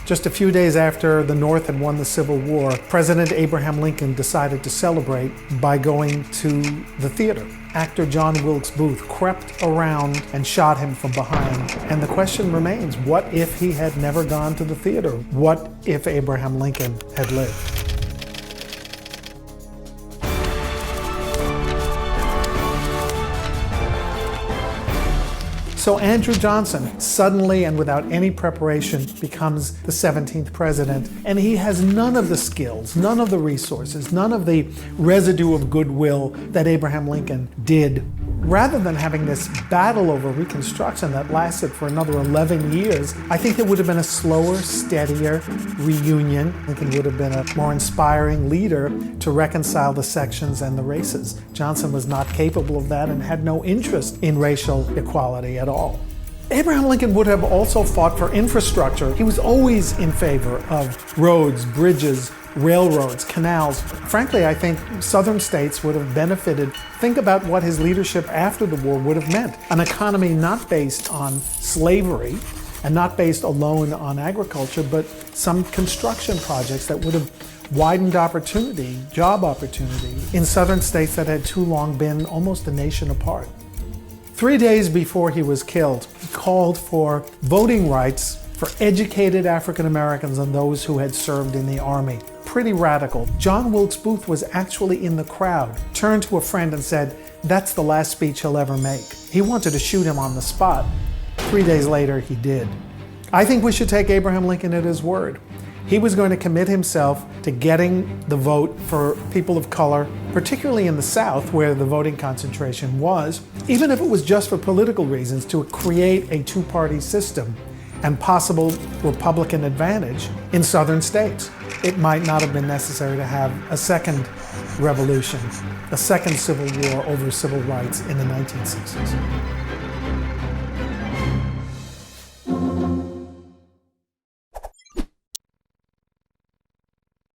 Just a few days after the North had won the Civil War, President Abraham Lincoln decided to celebrate by going to the theater. Actor John Wilkes Booth crept around and shot him from behind. And the question remains, what if he had never gone to the theater? What if Abraham Lincoln had lived? So Andrew Johnson, suddenly and without any preparation, becomes the 17th president, and he has none of the skills, none of the resources, none of the residue of goodwill that Abraham Lincoln did. Rather than having this battle over Reconstruction that lasted for another 11 years, I think there would have been a slower, steadier reunion. Lincoln would have been a more inspiring leader to reconcile the sections and the races. Johnson was not capable of that and had no interest in racial equality at all. Abraham Lincoln would have also fought for infrastructure. He was always in favor of roads, bridges, railroads, canals. Frankly, I think southern states would have benefited. Think about what his leadership after the war would have meant. An economy not based on slavery and not based alone on agriculture, but some construction projects that would have widened opportunity, job opportunity, in southern states that had too long been almost a nation apart. 3 days before he was killed, he called for voting rights for educated African Americans and those who had served in the army. Pretty radical. John Wilkes Booth was actually in the crowd, turned to a friend and said, "That's the last speech he'll ever make." He wanted to shoot him on the spot. 3 days later, he did. I think we should take Abraham Lincoln at his word. He was going to commit himself to getting the vote for people of color, particularly in the South where the voting concentration was, even if it was just for political reasons, to create a two-party system and possible Republican advantage in southern states. It might not have been necessary to have a second revolution, a second civil war over civil rights in the 1960s.